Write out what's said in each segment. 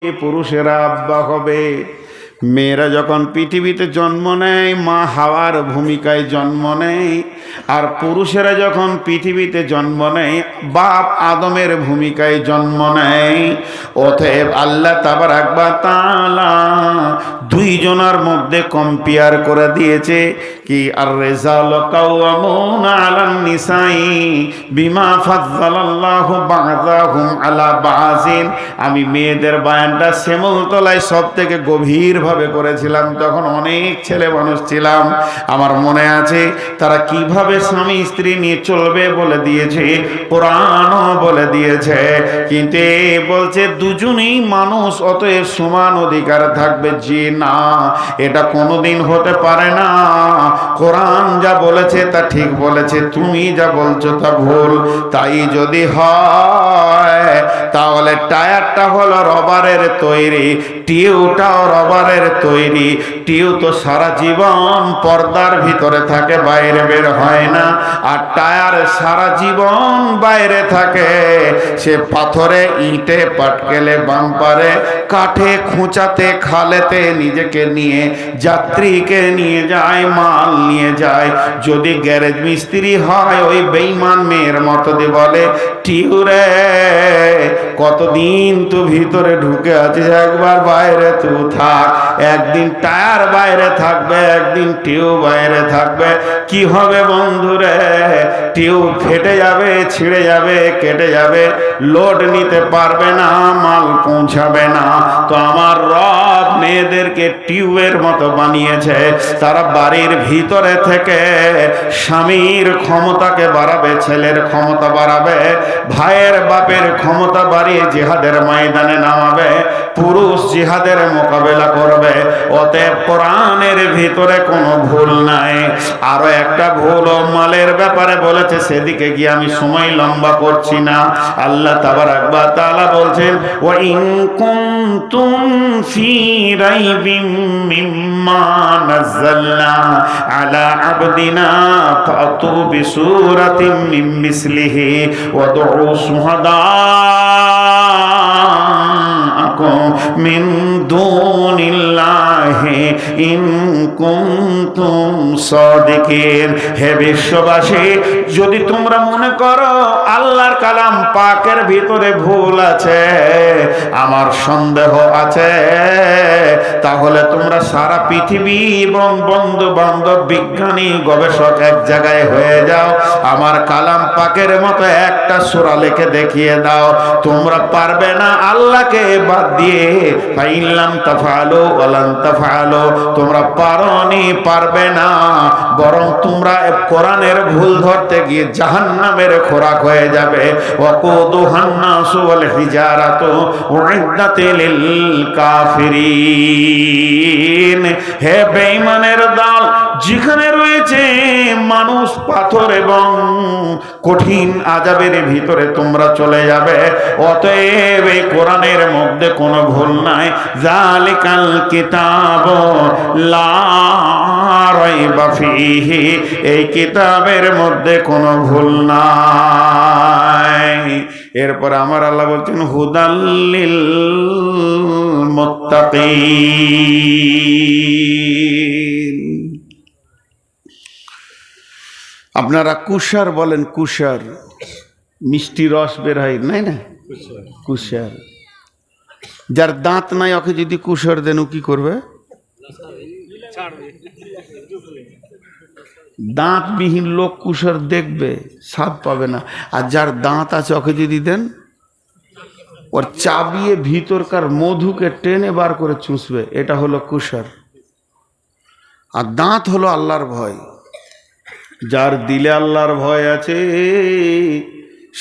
পুরুষেরা আব্বা হবে। মেয়েরা যখন পৃথিবীতে জন্ম নেয় মা হাওয়ার ভূমিকায় জন্ম নেয়, আর পুরুষেরা যখন পৃথিবীতে জন্ম নেয় বাপ আদমের ভূমিকায় জন্ম নেয়। অতএব আল্লাহ তাবারাক ওয়া তাআলা দুইজনের মধ্যে কম্পেয়ার করে দিয়েছে কি আর রিজালু কাওয়ামুনা আলান নিসাই বিমা ফাজ্জালাল্লাহু বা'যাহুম আলা বা'যিন। আমি মেয়েদের বায়ানটা শ্যামলতলায় সব থেকে গভীরভাবে করেছিলাম, তখন অনেক ছেলে মানুষ ছিলাম। আমার মনে আছে তারা কিভাবে স্বামী স্ত্রী নিয়ে চলবে বলে দিয়েছে, কোরআনও বলে দিয়েছে। কিন্তু বলছে দুজনেই মানুষ, অতএব সমান অধিকার থাকবে। যে না, এটা কোনোদিন হতে পারে না। কোরআন যা বলেছে তা ঠিক বলেছে, তুমি যা বলছো তা ভুল। তাই যদি হয় তাহলে টায়ারটা হলো রবারের তৈরি, টিউটাও রবারের তৈরি। টিউ তো সারা জীবন পর্দার ভিতরে থাকে, বাইরে বের হয় না। আর টায়ার সারা জীবন বাইরে থাকে। সে পাথরে, ইটে, পাটকেলে, বাম্পারে, কাঠে, খোঁচাতে, খালেতে নিজেকে নিয়ে, যাত্রীকে নিয়ে যায়, মাল নিয়ে যায়। যদি গ্যারেজ মিস্ত্রি হয় ওই বেঈমান মেয়ের মতো দিয়ে বলে, টিউরে কতদিন তো ভিতরে ঢুকে আছিস, একবার বাইরে তুই থাক। একদিন টায়ার বাইরে থাকবে, একদিন টিউ বাইরে থাকবে। কি হবে বন্ধুরে? টিউ ফেটে যাবে, ছিঁড়ে যাবে, কেটে যাবে, লোড নিতে পারবে না, মাল পৌঁছাবে না। তো আমার রব মেয়েদেরকে টিউবের মতো বানিয়েছে। তারা বাড়ির ভিতরে থেকে স্বামীর ক্ষমতাকে বাড়াবে, ছেলের ক্ষমতা বাড়াবে, ভাইয়ের বাপের ক্ষমতা বাড়িয়ে জিহাদের ময়দানে নামাবে, পুরুষ জিহাদের মোকাবেলা করবে। অতএব কোরআনের ভিতরে কোনো ভুল নাই। আরো একটা ভুল ও মালের ব্যাপারে বলেছে, সেদিকে গিয়ে আমি সময় লম্বা করছি না। আল্লাহ তাবারাক ওয়া তাআলা বলছেন, ওয়া ইন কুনতুম ফি রাইবিম মিম্মা নাযালনা আলা আবদিনা ফাতু বিসূরাতিম মিন মিসলিহি ওয়া দুউ শুহাদাআকুম মিন দুনিল্লাহি ইন কুনতুম সাদিকিন। হে বিশ্ববাসী, যদি তোমরা মনে করো আল্লাহর কালাম পাকের ভিতরে ভুল আছে, আমার সন্দেহ আছে, তাহলে তোমরা সারা পৃথিবী এবং বন্ধু বান্ধব, বিজ্ঞানী, গবেষক এক জায়গায় হয়ে যাও। আমার কালাম পাকের মতো একটা সূরা লিখে দেখিয়ে দাও। তোমরা পারবে না আল্লাহকে বাদ দিয়ে। ফাইল্লাম তাফআলু ওয়ালান তাফআলু, তোমরা পারোনি, পারবে না। বরং তোমরা কোরআনের ভুল ধরতে গিয়ে জাহান্নামের খোরাক হয়ে যাবে। ওয়াকুদুহান নাসু ওয়াল হিজারাতু উইদ্দাতিল লিল কাফিরিন। হে বেঈমানের দল, যেখানে রয়েছে মানুষ, পাথর এবং কঠিন আযাবের ভিতরে তোমরা চলে যাবে। অতএব এই কোরআনের মধ্যে কোনো ভুল নাই। যালিকাল কিতাবু লা রাইবা ফীহি, এই কিতাবের মধ্যে কোনো ভুল নাই। এরপর আমার আল্লাহ বলছেন, হুদাল লিল মুত্তাকিন। আপনারা কুশার বলেন, কুশার মিষ্টি রস বের হয় নাই না, কুশার। যার দাঁত নাই ওকে যদি কুশার দেন ও কি করবে? দাঁতবিহীন লোক কুশার দেখবে, স্বাদ পাবে না। আর যার দাঁত আছে ওকে যদি দেন, ওর চাবিয়ে ভিতরকার মধুকে টেনে বার করে চুষবে। এটা হলো কুশার। আর দাঁত হলো আল্লাহর ভয়। যার দিলে আল্লাহর ভয় আছে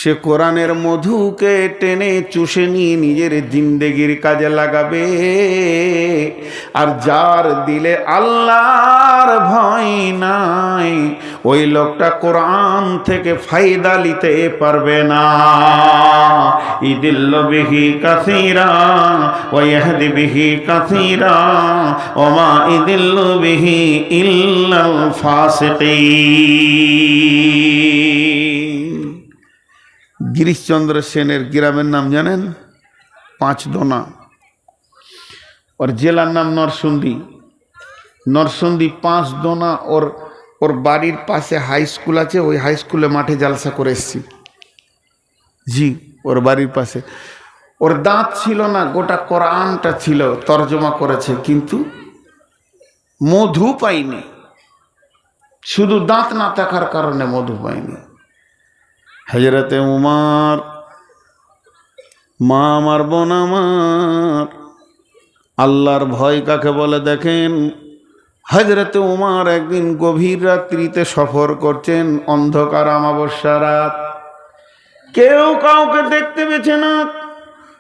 সে কোরআনের মধুকে টেনে চুষে নিয়ে নিজের জিন্দেগির কাজে লাগাবে। আর যার দিলে আল্লাহর ভয় নাই ওই লোকটা কোরআন থেকে ফায়দা নিতে পারবে না। ইদিল্লু বিহি কাসীরা ওয়া ইয়াহদি বিহি কাসীরা ওয়া মা ইদিল্লু বিহি ইল্লাল ফাসিকিন। গিরিশচন্দ্র সেনের গ্রামের নাম জানেন? পাঁচদোনা। ওর জেলার নাম নরসিংদী। নরসিংদী 5 দোনা। ওর ওর বাড়ির পাশে হাই স্কুল আছে, ওই হাই স্কুলে মাঠে জালসা করে এসছি। জি, ওর বাড়ির পাশে। ওর দাঁত ছিল না, গোটা কোরআনটা ছিল, তর্জমা করেছে, কিন্তু মধু পাইনি। শুধু দাঁত না থাকার কারণে মধু পাইনি। হযরতে উমর, মা আমার, বোন আমার, আল্লাহর ভয় কাকে বলে দেখেন। হযরতে উমর একদিন গভীর রাত্রিতে সফর করছেন, অন্ধকার অমাবস্যা রাত, কেউ কাউকে দেখতে পেছে না,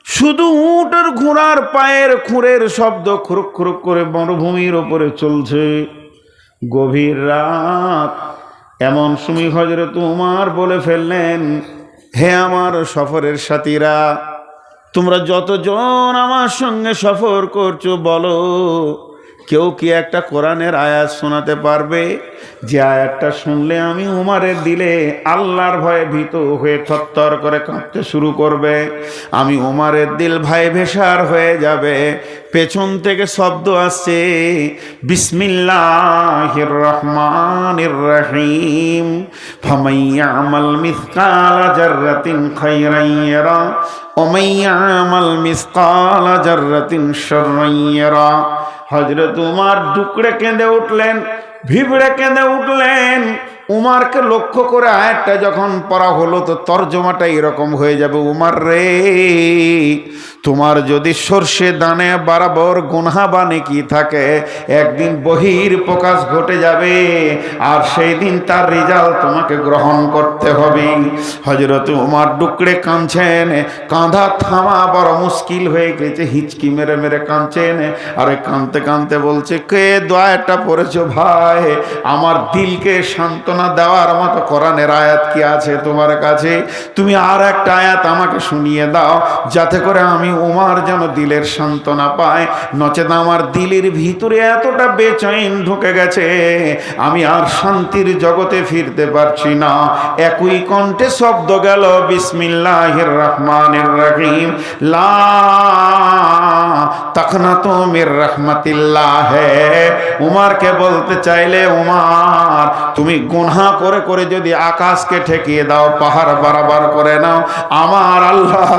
শুধু উট আর ঘোড়ার পায়ের খুঁড়ের শব্দ খুরুক খুরুক করে মরুভূমির ওপরে চলছে। গভীর রাত, এমন সময় হযরত উমর বলে ফেললেন, হে আমার সফরের সাথীরা, তোমরা যতজন আমার সঙ্গে সফর করছো বলো, কেউ কি একটা কোরআনের আয়াত শোনাতে পারবে, যে আয়াতটা শুনলে আমি উমরের দিলে আল্লাহর ভয়ে ভীত হয়ে থরথর করে কাঁপতে শুরু করবে, আমি উমরের দিল ভয়ে ভেসার হয়ে যাবে। পেছন থেকে শব্দ আসছে, বিসমিল্লাহির রহমানির রহিম, ফামান ইয়ামাল মিসকালা যাররাতিন খায়রান ইয়ারা ওয়া মান ইয়ামাল মিসকালা যাররাতিন শাররান ইয়ারা। হযরত উমর ডুকরে কেঁদে উঠলেন, ভিবড়ে কেঁদে উঠলেন। উমরকে লক্ষ্য করে আয়াতটা যখন পড়া হলো, তো তর্জমাটা এরকম হয়ে যাবে, উমর রে, তোমার যদি সর্ষে দানে বরাবর গুনাহ বা নেকি থাকে, একদিন বহির প্রকাশ ঘটে যাবে, আর সেই দিন তার রেজাল্ট তোমাকে গ্রহণ করতে হবে। হযরত উমর ডুকরে কাঁদছেন, কাঁধা থামা বড় মুশকিল হয়ে গেছে, হিচকি মেরে মেরে কাঁদছেন। আর কাঁদতে কাঁদতে বলছে, কে দোয়াটা পড়েছো ভাই, আমার দিলকে সান্ত্বনা দেওয়ার মতো কোরআনের আয়াত কি আছে তোমার কাছে? তুমি আর একটা আয়াত আমাকে শুনিয়ে দাও, যাতে করে আমি উমর যেন দিলের সান্ত্বনা পায়, নচেত আমার দিলের ভিতরে এতটা বেচैन ঢুকে গেছে, আমি আর শান্তির জগতে ফিরতে পারছি না। একই কণ্ঠে শব্দ গেল, বিসমিল্লাহির রহমানির রহিম, লা তাকনাতু মির রাহমাতিল্লাহ। উমরকে বলতে চাইলে, উমর তুমি গুনাহ করে করে যদি আকাশকে ঠেকিয়ে দাও, পাহাড় বরাবর করে নাও, আমার আল্লাহ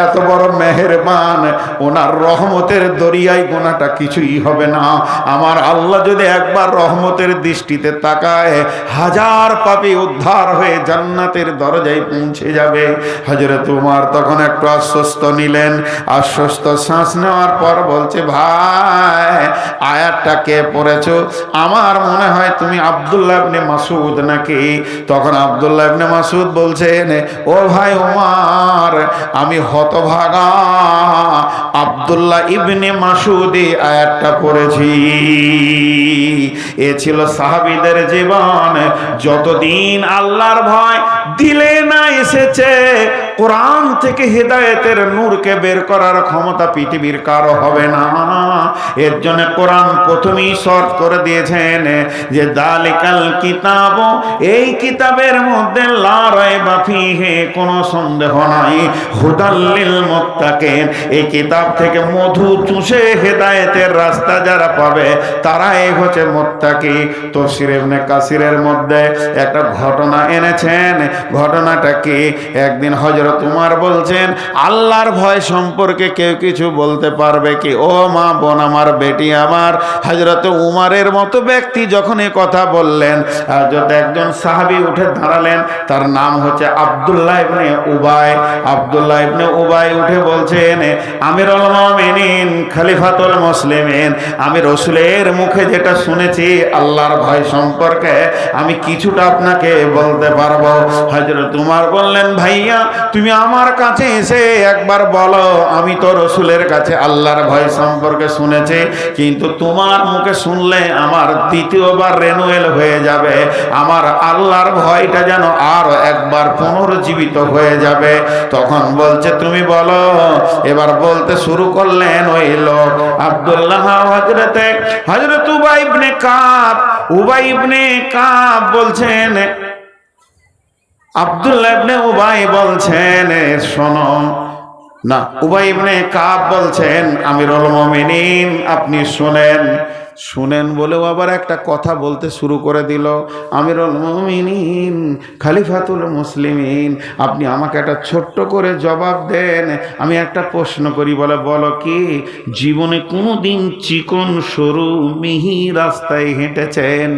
এত বড় মেহেরবান, ওনার রহমতের দরিয়ায় গুনাহটা কিছুই হবে না। আমার আল্লাহ যদি একবার রহমতের দৃষ্টিতে তাকায়, হাজার পাপী উদ্ধার হয়ে জান্নাতের দরজায় পৌঁছে যাবে। হযরত উমর তখন একটু আশ্বস্ত নিলেন, আশ্বস্ত শ্বাস নেওয়ার পর বলছে, ভাই আয়াতটা কে পড়েছো? আমার মনে হয় তুমি আব্দুল্লাহ ইবনে মাসউদ নাকি? তখন আব্দুল্লাহ ইবনে মাসউদ বলছেন, ও ভাই উমর, আমি হতভাগা আব্দুল্লাহ ইবনে মাসউদ আয়াতটা পড়েছি। এ ছিল সাহাবীদের জীবন। যতদিন আল্লাহর ভয় দিলে না এসেছে, কোরআন থেকে হেদায়েতের নূরকে বের করার ক্ষমতা পৃথিবীর কারো হবে না। এর জন্য কোরআন প্রথমেই শর্ত করে দিয়েছেন যে যালিকাল কিতাব, এই কিতাবের মধ্যে লা রাইবা ফিহি, কোনো সন্দেহ নাই, হুদাল লিল মুত্তাকিন, এই কিতাব থেকে মধু চুষে হেদায়েতের রাস্তা যারা পাবে তারাই হচ্ছে মুত্তাকি। তাফসীর ইবনে কাসিরের মধ্যে একটা ঘটনা এনেছেন। ঘটনাটা কি? একদিন হযরত উমর বলছেন, আল্লাহর ভয় সম্পর্কে কেউ কিছু বলতে পারবে কি? ও মা, বোন আমার, বেটি আমার, হযরত উমরের মতো ব্যক্তি যখন এই কথা বললেন, একজন সাহাবী উঠে দাঁড়ালেন, তার নাম হচ্ছে আব্দুল্লাহ ইবনে উবাই। আব্দুল্লাহ ইবনে উবাই উঠে বলছেন, আমিরুল মুমিনিন, খলিফাতুল মুসলিমিন, আমি রাসূলের মুখে যেটা শুনেছি আল্লাহর ভয় সম্পর্কে, আমি কিছুটা আপনাকে বলতে পারবো। হযরত উমর বললেন, ভাইয়া তুমি আমার কাছে এসে একবার বলো, আমি তো রাসূলের কাছে আল্লাহর ভয় সম্পর্কে শুনেছি, কিন্তু তোমার মুখে শুনলে আমার দ্বিতীয়বার রেনুয়েল হয়ে যাবে, আমার আল্লাহর ভয়টা যেন আর একবার পুনর্জীবিত হয়ে যাবে। তখন বলছে, তুমি বলো। এবার বলতে শুরু করলেন ওই লোক, আব্দুল্লাহ, হযরত উবাই ইবনে কাব। উবাই ইবনে কাব বলছেন, আব্দুল্লাহ ইবনে উবাই বলছেন, শোনো, না, উবাই ইবনে কাব বলছেন আমিরুল মুমিনিন আপনি শুনেন। শুনেন বলেও আবার একটা কথা বলতে শুরু করে দিল, আমিরুল মুমিনিন খলিফাতুল মুসলিমিন আপনি আমাকে একটা ছোট্ট করে জবাব দেন। আমি একটা প্রশ্ন করি, বলে বলো কি? জীবনে কোনো দিন চিকন সরু মিহি রাস্তায় হেঁটেছেন?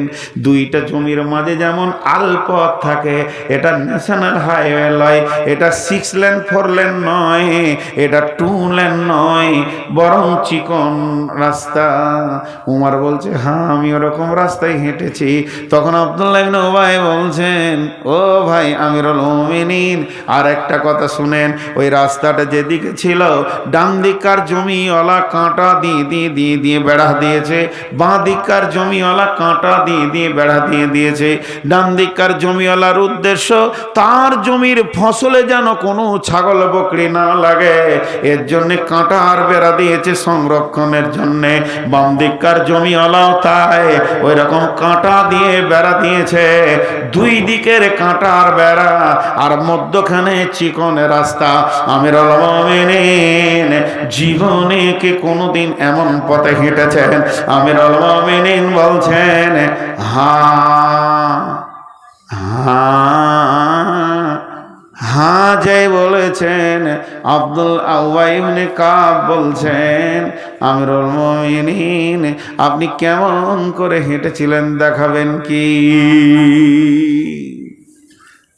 দুইটা জমির মাঝে যেমন আলপথ থাকে, এটা ন্যাশনাল হাইওয়ে নয়, এটা 6 লেন 4 লেন নয়, এটা 2 লেন নয়, বরং চিকন রাস্তা। উমর বলছে হ্যাঁ আমি ওরকম রাস্তায় হেঁটেছি। তখন আব্দুল্লাহ ইবনে উবাই বলছেন ও ভাই আমিরুল মুমিনিন আর একটা কথা শুনেন, ওই রাস্তাটা যেদিকে ছিল ডান দিককার জমিওয়ালা কাঁটা দিয়ে বেড়া দিয়েছে, বাঁ দিককার জমিওয়ালা কাঁটা দিয়ে বেড়া দিয়েছে। ডান দিককার জমিওয়ালার উদ্দেশ্য তার জমির ফসলে যেন কোনো ছাগল বকরি না লাগে, এর জন্য কাঁটা আর বেড়া দিয়েছে সংরক্ষণের জন্যে। বাম দিককার জমিওয়ালাও তাই ওই রকম কাঁটা দিয়ে বেড়া দিয়েছে, দুই দিকের কাঁটা আর বেড়া, আর মধ্যখানে চিকন রাস্তা। আমিরুল মুমিনিন জীবনে কি কোনোদিন এমন পথে হেঁটেছেন? আমিরুল মুমিনিন বলছেন হ্যাঁ হ্যাঁ হ্যাঁ যাই বলেছেন। উবাই ইবনে কাব বলছেন আমিরুল মুমিনিন আপনি কেমন করে হেঁটেছিলেন দেখাবেন কি?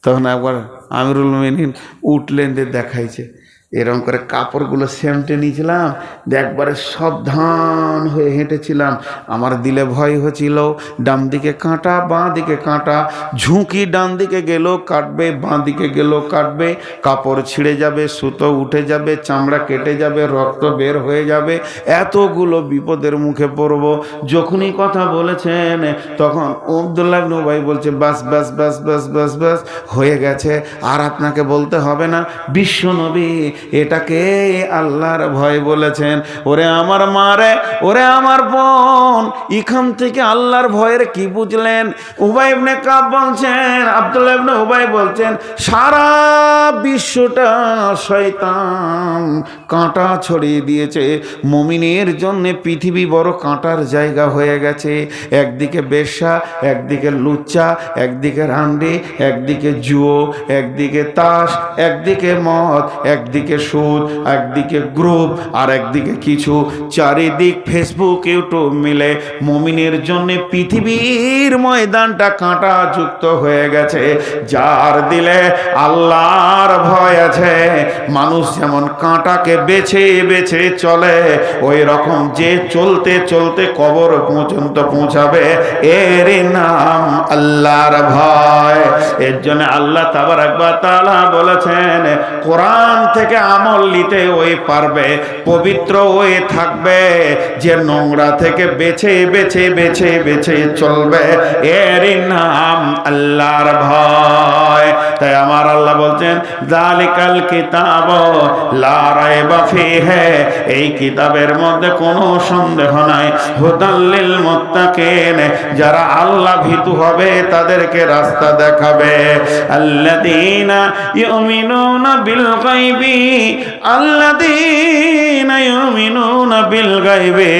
তখন একবার আমিরুল মুমিনিন উঠলেন, দিয়ে দেখাইছে এরকম করে কাপড়গুলো সেমটে নিয়েছিলাম, একবারে সাবধান হয়ে হেঁটেছিলাম। আমার দিলে ভয় হচ্ছিল, ডান দিকে কাঁটা বাঁ দিকে কাঁটা, ঝুঁকি ডান দিকে গেলেও কাটবে বাঁ দিকে গেলেও কাটবে, কাপড় ছিঁড়ে যাবে, সুতো উঠে যাবে, চামড়া কেটে যাবে, রক্ত বের হয়ে যাবে, এতগুলো বিপদের মুখে পড়ব। যখনই কথা বলেছেন তখন আব্দুল্লাহ ইবনে উবাই বলছে বাস বাস বাস বাস বাস বাস হয়ে গেছে, আর আপনাকে বলতে হবে না। বিশ্ব নবী এটাকে আল্লাহর ভয় বলেছেন। ওরে আমার মারে, ওরে আমার বোন, এখান থেকে আল্লাহর ভয়ের কি বুঝলেন? উবাই ইবনে কাব বলছেন, আব্দুল্লাহ ইবনে উবাই বলছেন সারা বিশ্বটা শয়তান কাঁটা ছড়িয়ে দিয়েছে। মুমিনের জন্য পৃথিবী বড় কাঁটার জায়গা হয়ে গেছে। একদিকে বেশ্যা, একদিকে লুচ্চা, একদিকে রান্ডি, একদিকে জুয়ো, একদিকে তাস, একদিকে মদ, একদিকে সুদ, একদিকে গ্রুপ, আর একদিকে কিছু, চারিদিক ফেসবুক ইউটিউব মিলে মুমিনের জন্য পৃথিবীর ময়দানটা কাঁটা যুক্ত হয়ে গেছে। যার দিলে আল্লাহর ভয় আছে, মানুষ যেমন কাঁটাকে বেছে বেছে চলে, ওই রকম যে চলতে চলতে কবর পর্যন্ত পৌঁছাবে, এর নাম আল্লাহর ভয়। এর জন্য আল্লাহ তাবারক ওয়া তাআলা বলেছেন কোরআন থেকে আমল নিতে ওই পারবে, পবিত্র ওই থাকবে, যে নোংরা থেকে বেছে বেছে বেছে বেছে চলবে, এর নাম আল্লাহর ভয়। তাই আমার আল্লাহ বলছেন যালিকাল কিতাব লা রাইবা ফিহি, এই কিতাবের মধ্যে কোনো সন্দেহ নাই, হুদাল লিল মুত্তাকিন, যারা আল্লাহ ভীতু হবে তাদেরকে রাস্তা দেখাবে। আল্লাযীনা ইউমিনুনা বিল গায়বি, আল্লাযীনা ইউমিনুনা বিল গায়বি।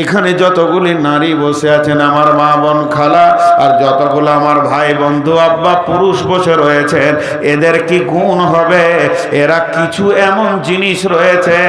এখানে যতগুলি নারী বসে আছেন আমার মা বোন খালা, আর যতগুলো আমার ভাই বন্ধু আব্বা পুরুষ বসে রয়েছেন, এদের কি গুণ হবে? এরা কিছু এমন জিনিস রয়েছে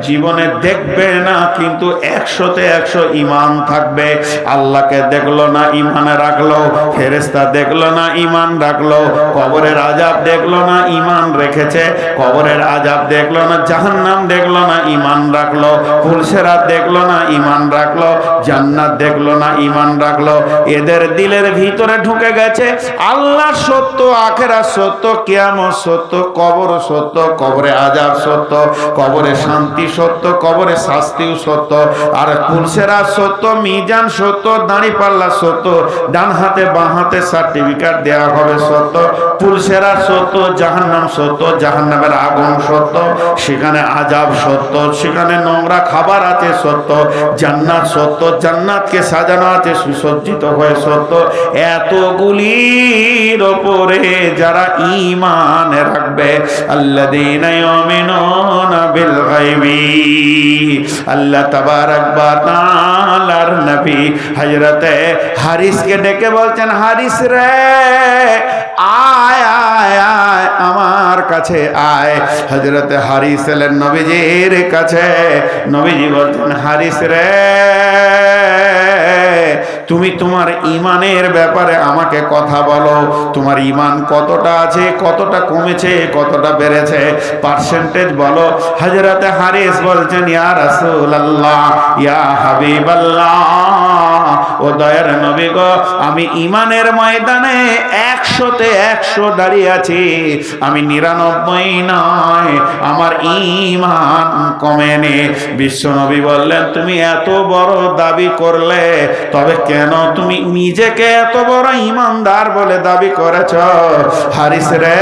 জীবনে দেখবে না, কিন্তু 100-তে 100 ঈমান থাকবে। আল্লাহকে দেখলো না, ঈমান রাখলো, ফেরেশতা দেখলো না, ঈমান রাখলো, কবরের আযাব দেখলো না, ঈমান রেখেছে, কবরের আযাব দেখলো না, জাহান্নাম দেখলো না, ঈমান রাখলো, ফুলসেরাত দেখলো না, ঈমান রাখলো, জান্নাত দেখলো না, ঈমান রাখলো। এদের দিলের ভিতরে ঢুকে গেছে আল্লাহ সত্য, আখিরাত সত্য, কিয়ামত সত্য, কবর সত্য, কবরে আযাব সত্য, কবরে শান্তি সত্য, কবরে শাস্তিও সত্য, আর ফুলসেরাত সত্য, মিজান সত্য, দাঁড়িপাল্লা সত্য, ডান হাতে বাঁ হাতে সার্টিফিকেট দেওয়া হবে সত্য, ফুলসেরাত সত্য, জাহান্নাম সত্য, জাহান্নামের আগুন আগুন সত্য, সেখানে আযাব সত্য, সেখানে নোংরা খাবার আছে সত্য, জান্নাত সত্য, জান্নাতকে সাজানো আছে সুসজ্জিত হয়ে সত্য। এতগুলির ওপরে যারা ঈমান রাখবে, আল্লাযীনা ইউমিনুনা বিল গায়বি, আল্লাহ তাবারাক ওয়া তাআলার নবী হযরতে হারিসকে ডেকে বলছেন, হারিস রে আয় আয় আয় আমার কাছে আয়। হযরতে হারিস এলেন নবীজির কাছে। নবীজি বলছেন, হারিস রে তুমি তোমার ঈমানের ব্যাপারে আমাকে কথা বলো। তোমার ঈমান কতটা আছে, কতটা কমেছে, কতটা বেড়েছে, পার্সেন্টেজ বলো। হযরতে হারিস বলছেন, ইয়া রাসূলুল্লাহ, ইয়া হাবিবাল্লাহ, ও দয়ার নবী গো, আমি ঈমানের ময়দানে 100-তে 100 দাঁড়িয়ে আছি, আমি 99 নয়, আমার ঈমান কমেনি। বিশ্ব নবী বললেন, তুমি এত বড় দাবি করলে, তবে কেন তুমি নিজেকে এত বড় ঈমানদার বলে দাবি করেছ? হারিস রে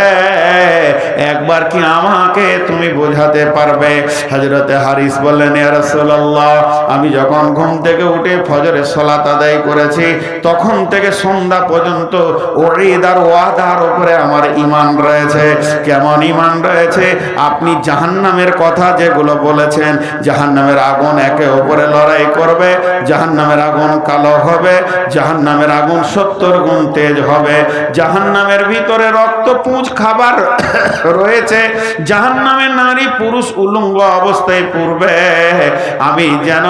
একবার কি আমাকে তুমি বোঝাতে পারবে? হযরতে হারিস বললেন, ইয়া রাসূলুল্লাহ, আমি যখন ঘুম থেকে উঠে ফজরের সালাত আদায় করেছি, তখন থেকে সন্ধ্যা পর্যন্ত ওয়াঈদ আর ওয়াদার উপরে আমার ঈমান রয়েছে। কেমন ঈমান রয়েছে? আপনি জাহান্নামের কথা যেগুলো বলেছেন, জাহান্নামের আগুন একে অপরে লড়াই করবে, জাহান্নামের আগুন কালো হবে, জাহান্নামের আগুন 70 গুণ তেজ হবে, জাহান্নামের ভিতরে রক্ত পুঁজ খাবার রয়েছে, জাহান্নামের নারী পুরুষ উলঙ্গ অবস্থায় পূর্বে। আমি যেন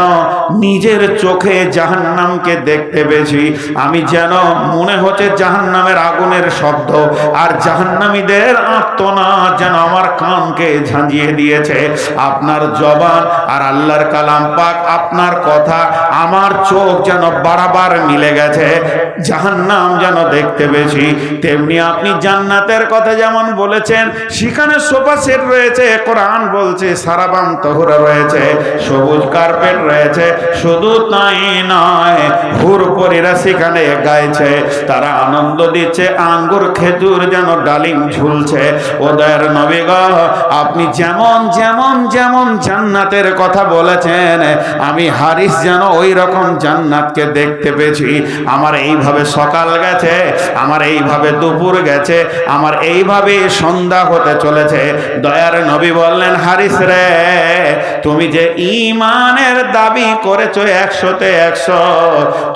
নিজের চোখে জাহান্নামকে দেখতে পেয়েছি, আমি যেন মনে হচ্ছে জাহান্নামের আগুনের শব্দ আর জাহান্নামীদের আর্তনাদ যেন আমার কানকে ঝাঁঝিয়ে দিয়েছে। আপনার জবান আর আল্লাহর কালাম পাক, আপনার কথা আমার চোখ যেন বারবার মিলে গেছে, জাহান্নাম যেন দেখতে পেয়েছি। তেমনি আপনি জান্নাতের কথা যেমন বলেছেন, সেখানে সোফা সেট রয়েছে, কোরআন বলছে সারাবান তহুরা রয়েছে, সবুজ কার্পেট রয়েছে। শুধু তাই নয়, হুরপরীরা সেখানে গাইছে, তারা আনন্দ দিচ্ছে, আঙ্গুর খেজুর যেন ডালিম ঝুলছে। ও দয়ার নবী গো, আপনি যেমন যেমন যেমন জান্নাতের কথা বলেছেন, আমি হারিস যেন ওই রকম জান্নাতকে দেখতে পেয়েছি। আমার এইভাবে সকাল গেছে, আমার এইভাবে দুপুর গেছে, আমার এইভাবে সন্ধ্যা হতে চলেছে। দয়ার নবী বললেন, হারিস রে তুমি যে ঈমানের দাবি করেছো 100-তে 100,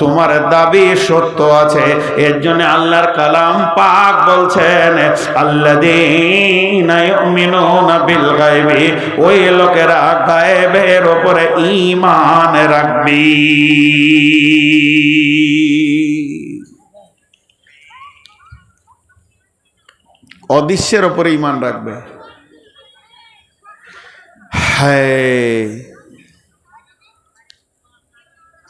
তোমার দাবি সত্য আছে। এর জন্য আল্লাহর কালাম পাক বলছেন, আল্লাযীনা ইউমিনুনা বিল গায়বি, ওই লোকেরা গায়েবের উপরে ঈমান রাখবে। অদৃশ্যের উপরে ঈমান রাখবে। হ্যাঁ,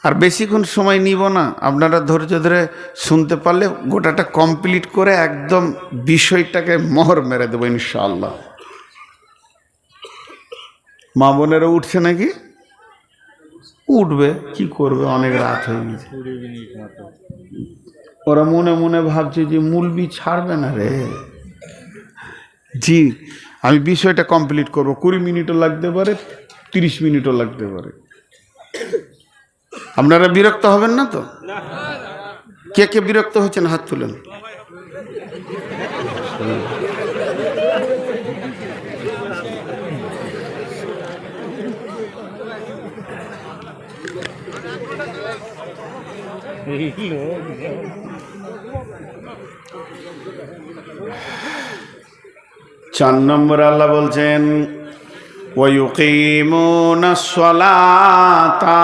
আর বেশিক্ষণ সময় নিব না, আপনারা ধৈর্য ধরে শুনতে পারলে গোটাটা কমপ্লিট করে একদম বিষয়টাকে মোহর মেরে দেবো ইনশাআল্লাহ। মা বোনেরা উঠছে নাকি? উঠবে, কি করবে, অনেক রাত হয়ে গেছে। ওরা মনে মনে ভাবছে যে মুলবি ছাড়বে না রে। জি, আমি বিষয়টা কমপ্লিট করব। 20 মিনিটও লাগতে পারে, 30 মিনিটও লাগতে পারে। আপনারা বিরক্ত হবেন না তো? কে কে বিরক্ত হচ্ছেন হাত তুলেন। চার নম্বর আল্লাহ বলছেন, ওয়ায়ুকিমুনাস সালাতা,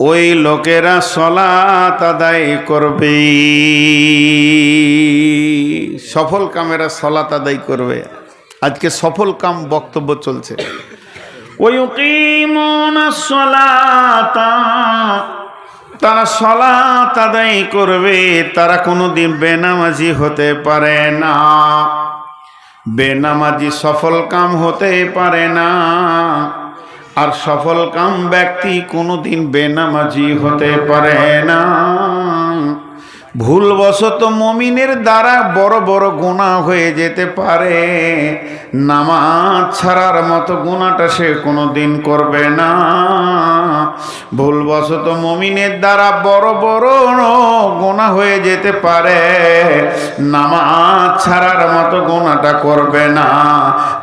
ওই লোকেরা সালাত আদায় করবে। সফল কামেরা সালাত আদায় করবে। আজকে সফল কাম বক্তব্য চলছে। ওয়ায়ুকিমুনাস সালাতা, তারা সালাত আদায় করবে, তারা কোনোদিন বেনামাজি হতে পারে না। বেনামাজি সফল কাম হতে পারে না, আর সফল কাম ব্যক্তি কোনোদিন বেনামাজি হতে পারে না। ভুলবশত মুমিনের দ্বারা বড় বড় গুনাহ হয়ে যেতে পারে, নামাজ ছাড়ার মতো গুনাহটা সে কোনোদিন করবে না। ভুলবশত মুমিনের দ্বারা বড় বড় গুনাহ হয়ে যেতে পারে, নামাজ ছাড়ার মতো গুনাহটা করবে না।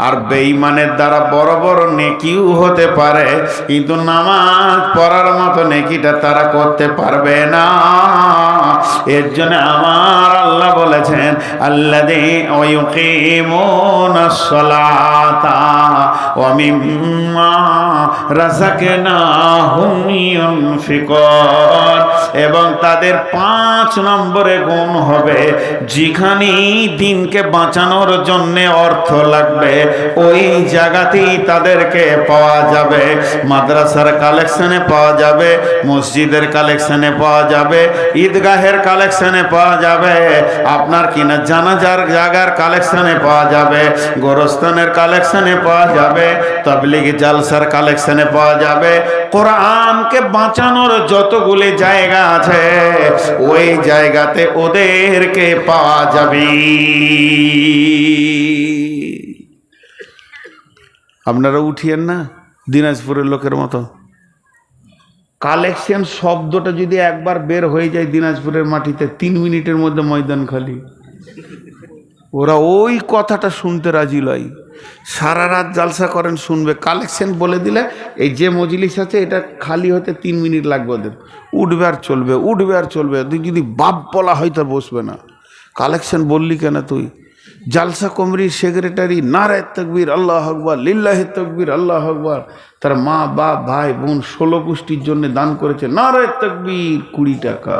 আর বেঈমানের দ্বারা বড় বড় নেকিও হতে পারে, কিন্তু নামাজ পড়ার মতো নেকিটা তারা করতে পারবে না। এর জন্য আমার আল্লাহ বলেছেন, আল্লাযীনা ইউকিমুনাস সালাতা ওয়া মিম্মা রাযাকনাহুম ইউনফিকুন, এবং তাদের 5 নম্বরে গুণ হবে, যেখানে দিনকে বাঁচানোর জন্য অর্থ লাগবে ওই জায়গাতেই তাদেরকে পাওয়া যাবে। মাদ্রাসার কালেকশনে পাওয়া যাবে, মসজিদের কালেকশনে পাওয়া যাবে, ঈদগাহের কালেকশনে পাওয়া যাবে, আপনার কিনা জানাজার জায়গার কালেকশনে পাওয়া যাবে, গোরস্থানের কালেকশনে পাওয়া যাবে, তাবলীগ জালসার কালেকশনে পাওয়া যাবে। কোরআনকে বাঁচানোর যতগুলি জায়গা আছে ওই জায়গাতে ওদেরকে পাওয়া যাবে। আপনারা উঠিয়েন না দিনাজপুরের লোকের মতো। কালেকশন শব্দটা যদি একবার বের হয়ে যায় দিনাজপুরের মাটিতে, 3 মিনিটের মধ্যে ময়দান খালি। ওরা ওই কথাটা শুনতে রাজি লয়, সারা রাত জালসা করেন, শুনবে। কালেকশন বলে দিলে এই যে মজলিস আছে এটা খালি হতে 3 মিনিট লাগবে ওদের, উঠবে আর চলবে, উঠবে আর চলবে। তুই যদি বাপ বলা হয় তো বসবে না। কালেকশন বললি কেন তুই? জালসা কমিটির সেক্রেটারি নারে তাকবীর আল্লাহু আকবার, লিল্লাহি তাকবীর আল্লাহু আকবার, তার মা বাপ ভাই বোন 16 পুষ্টির জন্য দান করেছে, নারে তাকবীর 20 টাকা।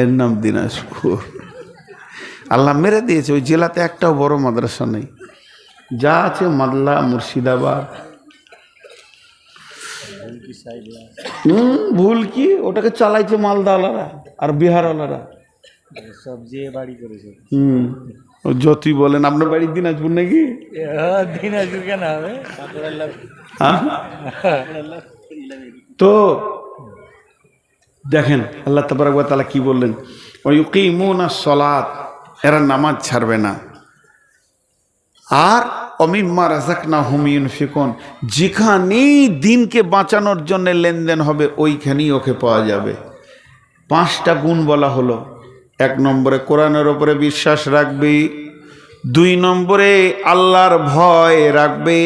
এর নাম দিনাজপুর। আল্লাহ মেরে দিয়েছে, ওই জেলাতে একটাও বড় মাদ্রাসা নেই, যা আছে মাদলা মুর্শিদাবাদ। ভুল কি, ওটাকে চালাইছে মালদাওয়ালারা আর বিহারওয়ালারা। যতই বলেন আপনার বাড়ি দিনাজপুর নাকি? দিনাজপুর কেন হবে? তো দেখেন আল্লাহ তাবারক ওয়া তাআলা কি বললেন, ওয়ায়ুকিমুনাস সালাত, এরা নামাজ ছাড়বে না। আর অমিম্মা রাযাকনাহুম ইউনফিকুন, যেখানেই দিনকে বাঁচানোর জন্য লেনদেন হবে ওইখানেই ওকে পাওয়া যাবে। 5টা গুণ বলা হলো। 1 নম্বরে কোরআনের ওপরে বিশ্বাস রাখবে, 2 নম্বরে আল্লাহর ভয় রাখবে,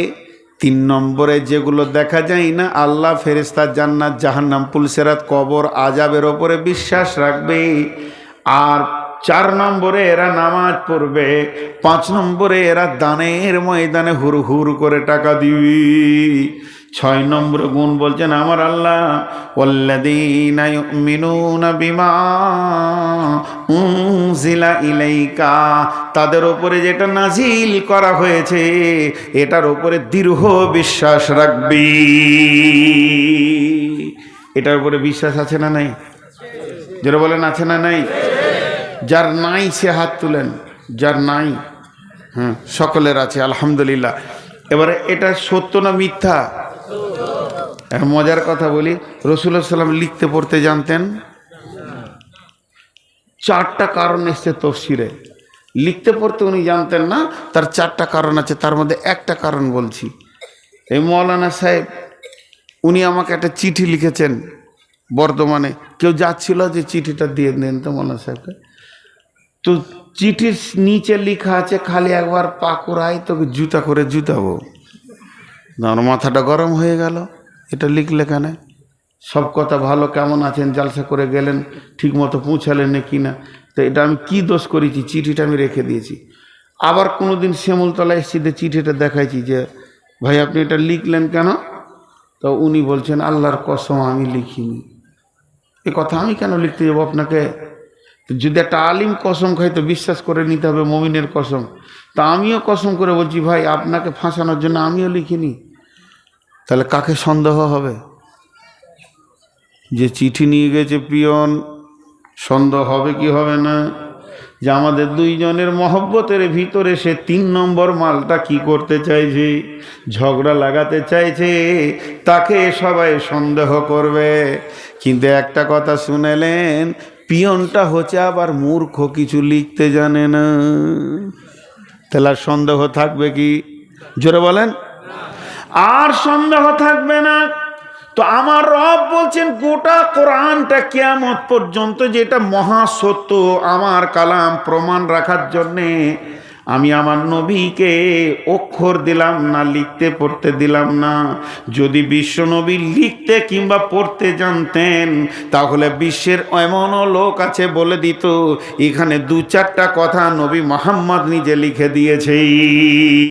3 নম্বরে যেগুলো দেখা যায় না আল্লাহ, ফেরেশতা, জান্নাত, জাহান্নাম, পুলসিরাত, কবর, আযাবের ওপরে বিশ্বাস রাখবে। আর 4 নম্বরে এরা নামাজ পড়বে, 5 নম্বরে এরা দানের ময়দানে হুর হুর করে টাকা দিবে। 6 নম্বর গুণ বলছেন আমার আল্লাহ, ওয়াল্লাযীনা ইউমিনুনা বিমা উনজিলা ইলাইকা, তাদের উপরে যেটা নাজিল করা হয়েছে এটার উপরে দৃঢ় বিশ্বাস রাখবি। এটার উপরে বিশ্বাস আছে না নাই? যারা বলেন আছে না নাই? যার নাই সে হাত তুলেন, যার নাই। হ্যাঁ, সকলের আছে আলহামদুলিল্লাহ। এবারে এটা সত্য না মিথ্যা? মজার কথা বলি, রাসূলুল্লাহ সাল্লাল্লাহু আলাইহি ওয়াসাল্লাম লিখতে পড়তে জানতেন? 4টা কারণ এসছে তাফসীরে। লিখতে পড়তে উনি জানতেন না, তার 4টা কারণ আছে। তার মধ্যে একটা কারণ বলছি। এই মৌলানা সাহেব উনি আমাকে একটা চিঠি লিখেছেন বর্ধমানে। কেউ যাচ্ছিল যে চিঠিটা দিয়ে দেন তো মৌলানা সাহেবকে। তো চিঠির নিচে লেখা আছে, খালি একবার পাকুড়াই তোকে জুতা করে জুতাবো। আমার মাথাটা গরম হয়ে গেল, এটা লিখলে কেন? সব কথা ভালো, কেমন আছেন, জালসা করে গেলেন, ঠিক মতো পৌঁছালেন না কি না, তো এটা আমি কি দোষ করেছি? চিঠিটা আমি রেখে দিয়েছি। আবার কোনো দিন শ্যামলতলা এসেছি, চিঠিটা দেখাইছি যে ভাই আপনি এটা লিখলেন কেন? তো উনি বলছেন আল্লাহর কসম আমি লিখিনি। এ কথা আমি কেন লিখতে যাবো আপনাকে? যদি একটা আলিম কসম খাই তো বিশ্বাস করে নিতে হবে, মুমিনের কসম। তা আমিও কসম করে বলছি ভাই আপনাকে ফাঁসানোর জন্য আমিও লিখিনি। তাহলে কাকে সন্দেহ হবে? যে চিঠি নিয়ে গেছে পিয়ন, সন্দেহ হবে কি হবে না? যে আমাদের 2 জনের মহব্বতের ভিতরে সে 3 নম্বর মালটা কি করতে চাইছে, ঝগড়া লাগাতে চাইছে, তাকে সবাই সন্দেহ করবে। কিন্তু একটা কথা শুনেলেন, পিয়নটা হচ্ছে আবার মূর্খ, কিছু লিখতে জানে না। তাহলে আর সন্দেহ থাকবে কি? জোরে বলেন। আর সন্দেহ থাকবে না। তো আমার রব বলছেন গোটা কোরআনটা কিয়ামত পর্যন্ত যেটা মহা সত্য, আমার কালাম প্রমাণ রাখার জন্যে আমি আমার নবীকে অক্ষর দিলাম না, লিখতে পড়তে দিলাম না। যদি বিশ্ব নবী লিখতে কিংবা পড়তে জানতেন, তাহলে বিশ্বের এমনও লোক আছে বলে দিত এখানে দু চারটা কথা নবী মুহাম্মদ নিজে লিখে দিয়েছে।